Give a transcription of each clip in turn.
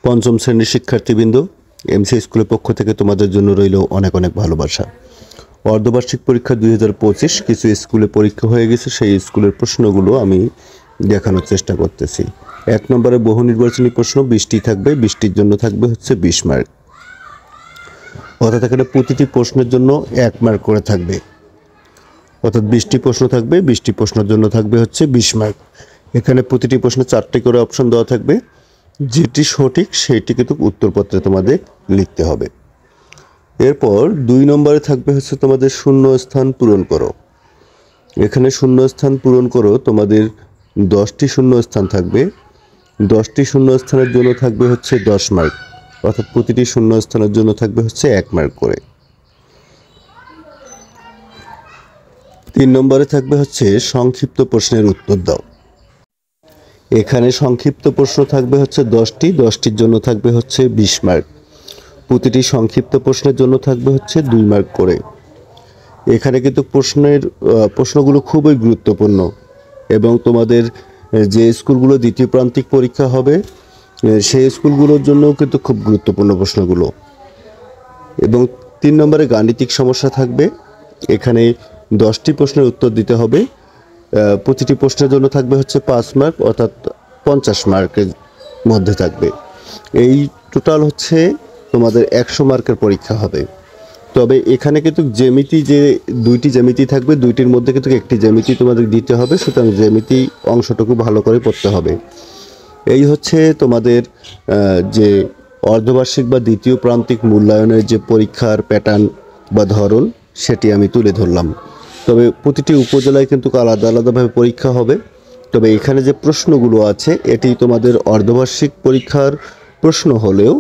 পঞ্চম শ্রেণীর শিক্ষার্থীবৃন্দ, এমসি স্কুলের পক্ষ থেকে তোমাদের জন্য রইল অনেক অনেক ভালোবাসা। অর্ধবার্ষিক পরীক্ষা 2025 কিছু স্কুলে পরীক্ষা হয়ে গেছে, সেই স্কুলের প্রশ্নগুলো আমি দেখানোর চেষ্টা করতেছি। 1 নম্বরে বহু নির্বাচনী প্রশ্ন 20টি থাকবে, 20টির জন্য থাকবে হচ্ছে 20 মার্ক। অর্থাৎ এখানে প্রতিটি প্রশ্নের জন্য 1 মার্ক করে থাকবে, অর্থাৎ 20টি প্রশ্ন থাকবে, 20টি প্রশ্নের জন্য থাকবে হচ্ছে 20 মার্ক। এখানে প্রতিটি প্রশ্নে 4টি করে অপশন দেওয়া থাকবে, যেটি সঠিক সেইটি কিন্তু উত্তরপত্রে তোমাদের লিখতে হবে। এরপর 2 নম্বরে থাকবে হচ্ছে তোমাদের শূন্য স্থান পূরণ করো। এখানে শূন্য স্থান পূরণ করো, তোমাদের 10টি শূন্য স্থান থাকবে, 10টি শূন্য স্থানের জন্য থাকবে হচ্ছে 10 মার্ক, অর্থাৎ প্রতিটি শূন্য স্থানের জন্য থাকবে হচ্ছে 1 মার্ক করে। 3 নম্বরে থাকবে হচ্ছে সংক্ষিপ্ত প্রশ্নের উত্তর দাও। এখানে সংক্ষিপ্ত প্রশ্ন থাকবে হচ্ছে 10টির জন্য থাকবে হচ্ছে 20 মার্ক। প্রতিটি সংক্ষিপ্ত প্রশ্নের জন্য থাকবে হচ্ছে 2 মার্ক করে। এখানে কিন্তু প্রশ্নগুলো খুবই গুরুত্বপূর্ণ এবং তোমাদের যে স্কুলগুলো দ্বিতীয় প্রান্তিক পরীক্ষা হবে সেই স্কুলগুলোর জন্যও কিন্তু খুব গুরুত্বপূর্ণ প্রশ্নগুলো। এবং 3 নম্বরে গাণিতিক সমস্যা থাকবে। এখানে 10টি প্রশ্নের উত্তর দিতে হবে, প্রতিটি প্রশ্নের জন্য থাকবে হচ্ছে 5 মার্ক, অর্থাৎ 50 মার্কের মধ্যে থাকবে। এই টোটাল হচ্ছে তোমাদের 100 মার্কের পরীক্ষা হবে। তবে এখানে কিন্তু জ্যামিতি, যে 2টি জ্যামিতি থাকবে, 2টির মধ্যে কিন্তু একটি জ্যামিতি তোমাদের দিতে হবে, সুতরাং জ্যামিতি অংশটুকু ভালো করে পড়তে হবে। এই হচ্ছে তোমাদের যে অর্ধবার্ষিক বা দ্বিতীয় প্রান্তিক মূল্যায়নের যে পরীক্ষার প্যাটার্ন বা ধরন সেটি আমি তুলে ধরলাম। তবে প্রতিটি উপজেলায় কিন্তু আলাদা আলাদাভাবে পরীক্ষা হবে। তবে এখানে যে প্রশ্নগুলো আছে এটি তোমাদের অর্ধবার্ষিক পরীক্ষার প্রশ্ন হলেও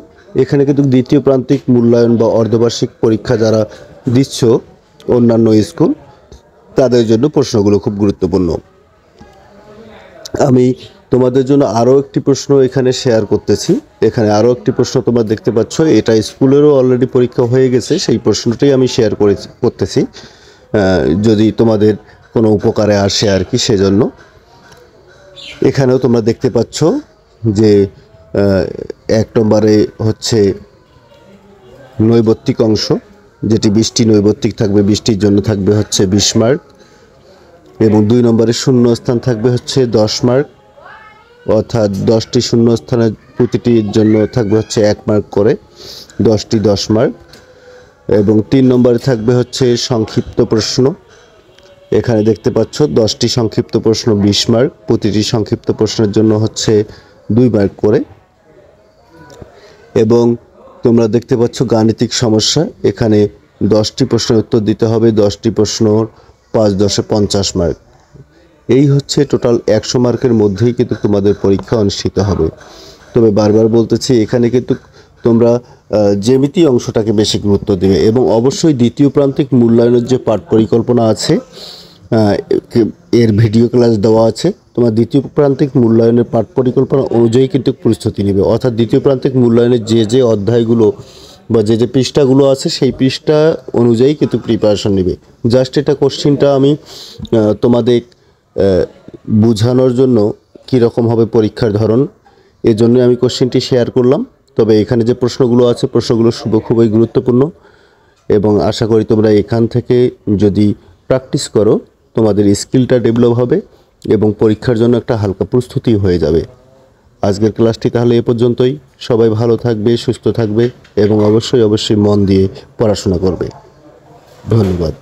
এখানে কিন্তু দ্বিতীয় প্রান্তিক মূল্যায়ন বা অর্ধবার্ষিক পরীক্ষা যারা দিচ্ছ অন্যান্য স্কুল, তাদের জন্য প্রশ্নগুলো খুব গুরুত্বপূর্ণ। আমি তোমাদের জন্য আরও একটি প্রশ্ন এখানে শেয়ার করতেছি। এখানে আরও একটি প্রশ্ন তোমরা দেখতে পাচ্ছ, এটা স্কুলেরও অলরেডি পরীক্ষা হয়ে গেছে, সেই প্রশ্নটাই আমি শেয়ার করতেছি যদি তোমাদের কোনো উপকারে আসে আর কি, সেজন্য। এখানেও তোমরা দেখতে পাচ্ছ যে 1 নম্বরে হচ্ছে নৈবত্তিক অংশ, যেটি 20টি নৈবত্তিক থাকবে, 20টির জন্য থাকবে হচ্ছে 20 মার্ক। এবং 2 নম্বরে শূন্য স্থান থাকবে হচ্ছে 10 মার্ক, অর্থাৎ 10টি শূন্য স্থানের প্রতিটির জন্য থাকবে হচ্ছে 1 মার্ক করে, 10টি 10 মার্ক। এবং 3 নম্বরে থাকবে হচ্ছে সংক্ষিপ্ত প্রশ্ন। এখানে দেখতে পাচ্ছ 10টি সংক্ষিপ্ত প্রশ্ন 20 মার্ক, প্রতিটি সংক্ষিপ্ত প্রশ্নের জন্য হচ্ছে 2 মার্ক করে। এবং তোমরা দেখতে পাচ্ছ গাণিতিক সমস্যা, এখানে 10টি প্রশ্নের উত্তর দিতে হবে, 10টি প্রশ্ন 5 10 50 মার্ক। এই হচ্ছে টোটাল 100 মার্কের মধ্যেই কিন্তু তোমাদের পরীক্ষা অনুষ্ঠিত হবে। তবে বারবার বলতেছি, এখানে কিন্তু তোমরা জ্যামিতি অংশটাকে বেশি গুরুত্ব দেবে এবং অবশ্যই দ্বিতীয় প্রান্তিক মূল্যায়নের যে পাঠ পরিকল্পনা আছে এর ভিডিও ক্লাস দেওয়া আছে। তোমার দ্বিতীয় প্রান্তিক মূল্যায়নের পাঠ পরিকল্পনা অনুযায়ী কিন্তু প্রস্তুতি নেবে, অর্থাৎ দ্বিতীয় প্রান্তিক মূল্যায়নের যে অধ্যায়গুলো বা যে পৃষ্ঠাগুলো আছে সেই পৃষ্ঠা অনুযায়ী কিন্তু প্রিপারেশন নেবে। জাস্ট এটা কোশ্চিনটা আমি তোমাদের বোঝানোর জন্য কীরকম হবে পরীক্ষার ধরন, এজন্য আমি কোশ্চিনটি শেয়ার করলাম। তবে এখানে যে প্রশ্নগুলো আছে প্রশ্নগুলো খুবই গুরুত্বপূর্ণ এবং আশা করি তোমরা এখান থেকে যদি প্র্যাকটিস করো তোমাদের স্কিলটা ডেভেলপ হবে এবং পরীক্ষার জন্য একটা হালকা প্রস্তুতি হয়ে যাবে। আজকের ক্লাসটি তাহলে এ পর্যন্তই। সবাই ভালো থাকবে, সুস্থ থাকবে এবং অবশ্যই মন দিয়ে পড়াশোনা করবে। ধন্যবাদ।